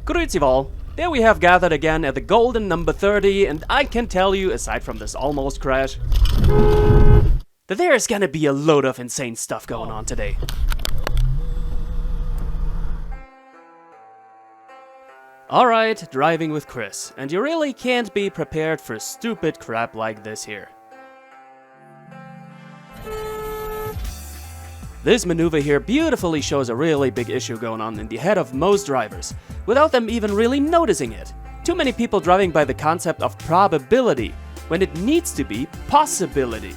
Grüezi wohl. There we have gathered again at the golden number 30, and I can tell you, aside from this almost crash, that there's gonna be a load of insane stuff going on today. Alright, driving with Chris, and you really can't be prepared for stupid crap like this here. This maneuver here beautifully shows a really big issue going on in the head of most drivers, without them even really noticing it. Too many people driving by the concept of probability, when it needs to be possibility.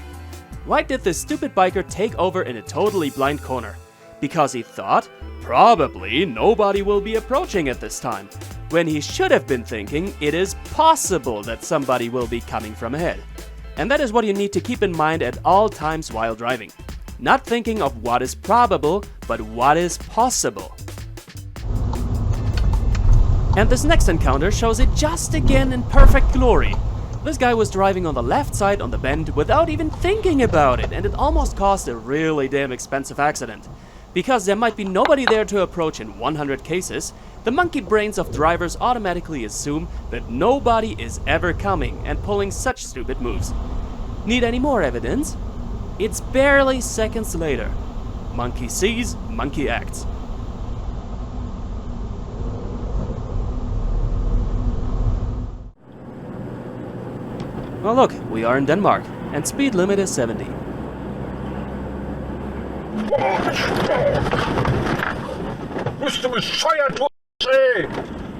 Why did this stupid biker take over in a totally blind corner? Because he thought, probably nobody will be approaching at this time, when he should have been thinking it is possible that somebody will be coming from ahead. And that is what you need to keep in mind at all times while driving. Not thinking of what is probable, but what is possible. And this next encounter shows it just again in perfect glory. This guy was driving on the left side on the bend without even thinking about it, and it almost caused a really damn expensive accident. Because there might be nobody there to approach in 100 cases, the monkey brains of drivers automatically assume that nobody is ever coming and pulling such stupid moves. Need any more evidence? It's barely seconds later. Monkey sees, monkey acts. Well look, we are in Denmark, and speed limit is 70. Bist du bescheuert, du ey!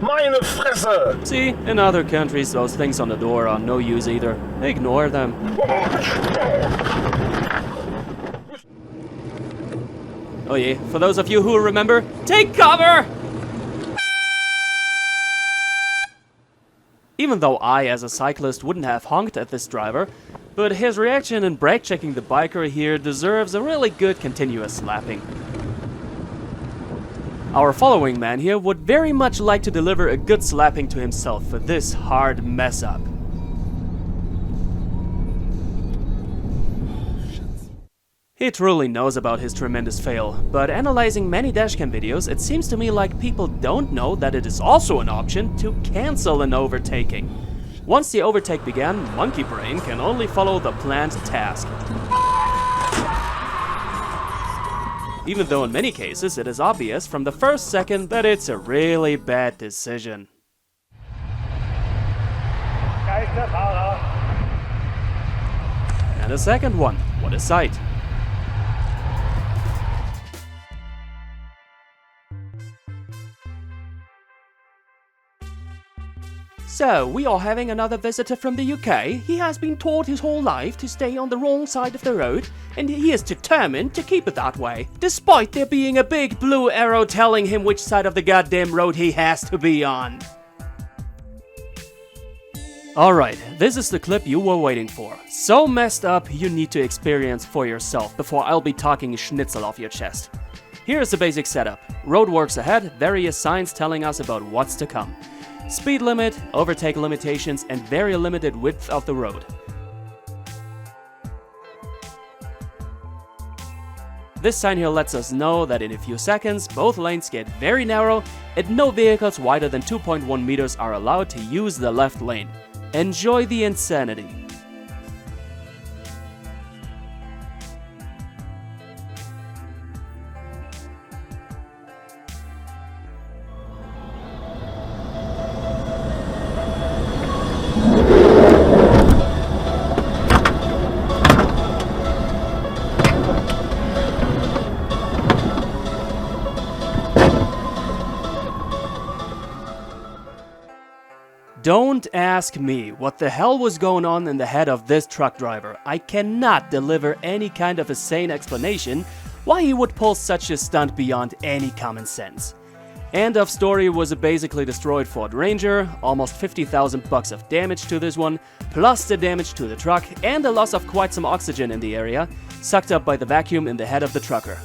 Meine Fresse! See, in other countries those things on the door are no use either. Ignore them. Oh yeah, for those of you who remember, take cover! Even though I, as a cyclist, wouldn't have honked at this driver, but his reaction in brake checking the biker here deserves a really good continuous slapping. Our following man here would very much like to deliver a good slapping to himself for this hard mess up. He truly knows about his tremendous fail, but analyzing many dashcam videos, it seems to me like people don't know that it is also an option to cancel an overtaking. Once the overtake began, monkey brain can only follow the planned task. Even though in many cases it is obvious from the first second that it's a really bad decision. And a second one, what a sight. So, we are having another visitor from the UK. He has been taught his whole life to stay on the wrong side of the road, and he is determined to keep it that way, despite there being a big blue arrow telling him which side of the goddamn road he has to be on. Alright, this is the clip you were waiting for. So messed up, you need to experience for yourself before I'll be talking schnitzel off your chest. Here's the basic setup. Roadworks ahead, various signs telling us about what's to come. Speed limit, overtake limitations, and very limited width of the road. This sign here lets us know that in a few seconds both lanes get very narrow and no vehicles wider than 2.1 meters are allowed to use the left lane. Enjoy the insanity. Don't ask me what the hell was going on in the head of this truck driver. I cannot deliver any kind of a sane explanation why he would pull such a stunt beyond any common sense. End of story was a basically destroyed Ford Ranger, almost 50,000 bucks of damage to this one, plus the damage to the truck and the loss of quite some oxygen in the area, sucked up by the vacuum in the head of the trucker.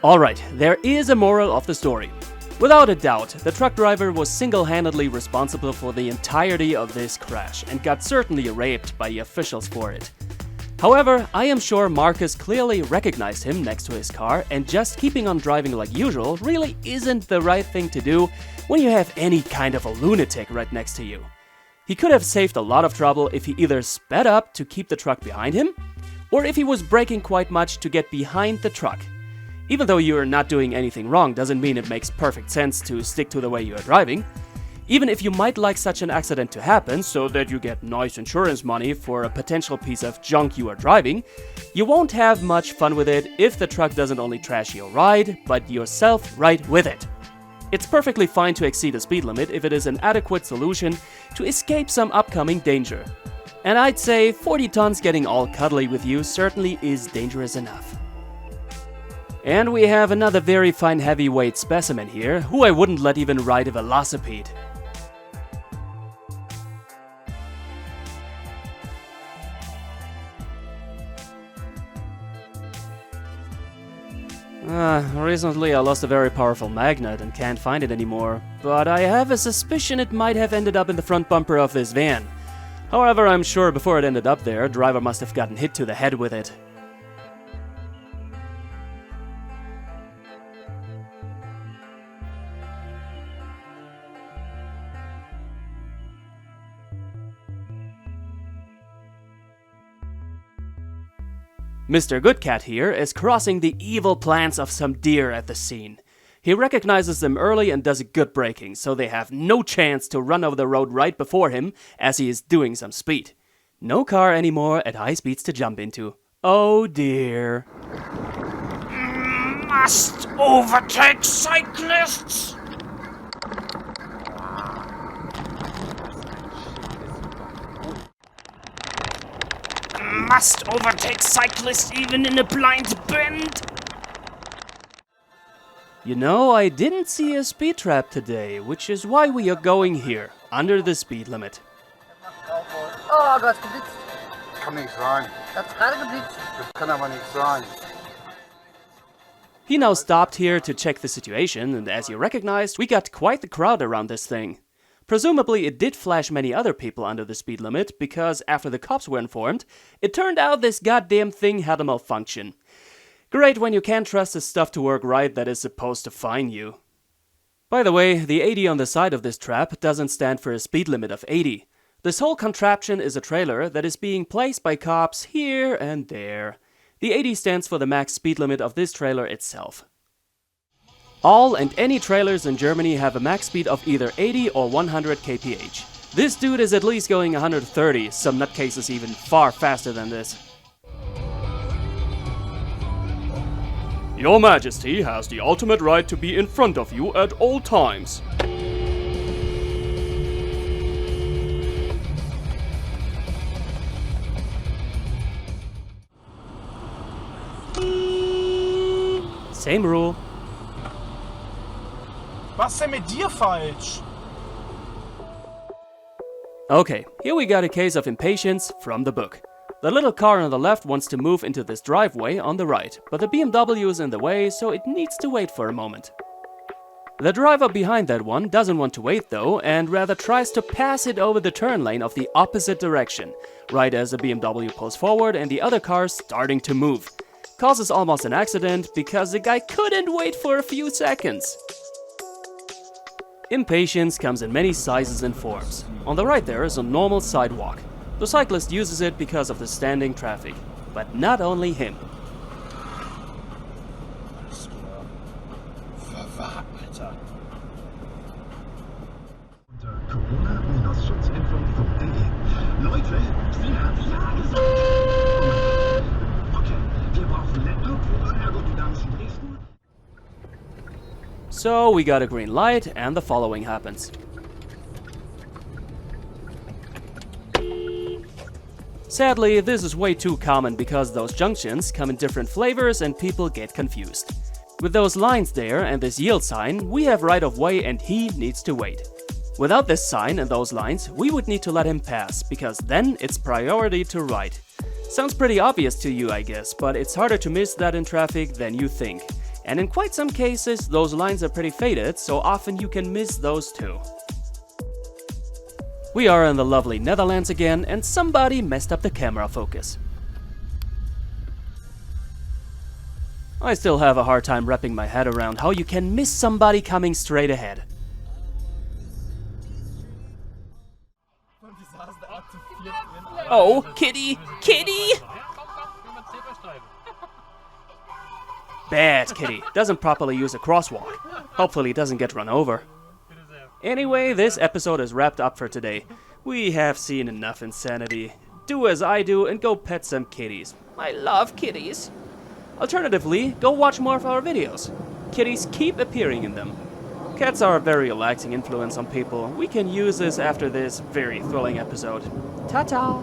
Alright, there is a moral of the story. Without a doubt, the truck driver was single-handedly responsible for the entirety of this crash and got certainly raped by the officials for it. However, I am sure Marcus clearly recognized him next to his car, and just keeping on driving like usual really isn't the right thing to do when you have any kind of a lunatic right next to you. He could have saved a lot of trouble if he either sped up to keep the truck behind him, or if he was braking quite much to get behind the truck. Even though you are not doing anything wrong doesn't mean it makes perfect sense to stick to the way you are driving. Even if you might like such an accident to happen so that you get nice insurance money for a potential piece of junk you are driving, you won't have much fun with it if the truck doesn't only trash your ride, but yourself right with it. It's perfectly fine to exceed the speed limit if it is an adequate solution to escape some upcoming danger. And I'd say 40 tons getting all cuddly with you certainly is dangerous enough. And we have another very fine heavyweight specimen here, who I wouldn't let even ride a velocipede. Recently I lost a very powerful magnet and can't find it anymore, but I have a suspicion it might have ended up in the front bumper of this van. However, I'm sure before it ended up there, driver must have gotten hit to the head with it. Mr. Goodcat here is crossing the evil plans of some deer at the scene. He recognizes them early and does a good braking, so they have no chance to run over the road right before him as he is doing some speed. No car anymore at high speeds to jump into. Oh dear. Must overtake cyclists! Must overtake cyclists even in a blind bend? You know, I didn't see a speed trap today, which is why we are going here, under the speed limit. Oh, du hast geblitzt. Kann nicht sein. Du hast gerade geblitzt. Das kann aber nicht sein. He now stopped here to check the situation, and as you recognized, we got quite the crowd around this thing. Presumably it did flash many other people under the speed limit, because after the cops were informed, it turned out this goddamn thing had a malfunction. Great when you can't trust the stuff to work right that is supposed to fine you. By the way, the 80 on the side of this trap doesn't stand for a speed limit of 80. This whole contraption is a trailer that is being placed by cops here and there. The 80 stands for the max speed limit of this trailer itself. All and any trailers in Germany have a max speed of either 80 or 100 kph. This dude is at least going 130, some nutcases even far faster than this. Your Majesty has the ultimate right to be in front of you at all times. Same rule. Was ist denn mit dir falsch? Okay, here we got a case of impatience from the book. The little car on the left wants to move into this driveway on the right, but the BMW is in the way, so it needs to wait for a moment. The driver behind that one doesn't want to wait though, and rather tries to pass it over the turn lane of the opposite direction, right as the BMW pulls forward and the other car is starting to move. Causes almost an accident because the guy couldn't wait for a few seconds. Impatience comes in many sizes and forms. On the right there is a normal sidewalk. The cyclist uses it because of the standing traffic. But not only him. Unter Corona-Schutzimpfung.de. Leute, sie hat ja gesagt. Okay, wir brauchen Laptop und ergodynamischen Drehstuhl. So we got a green light and the following happens. Sadly, this is way too common because those junctions come in different flavors and people get confused. With those lines there and this yield sign, we have right of way and he needs to wait. Without this sign and those lines, we would need to let him pass, because then it's priority to right. Sounds pretty obvious to you, I guess, but it's harder to miss that in traffic than you think. And in quite some cases, those lines are pretty faded, so often you can miss those too. We are in the lovely Netherlands again, and somebody messed up the camera focus. I still have a hard time wrapping my head around how you can miss somebody coming straight ahead. Oh, kitty! Kitty! Bad kitty. Doesn't properly use a crosswalk. Hopefully doesn't get run over. Anyway, this episode is wrapped up for today. We have seen enough insanity. Do as I do and go pet some kitties. I love kitties. Alternatively, go watch more of our videos. Kitties keep appearing in them. Cats are a very relaxing influence on people. We can use this after this very thrilling episode. Ta-ta!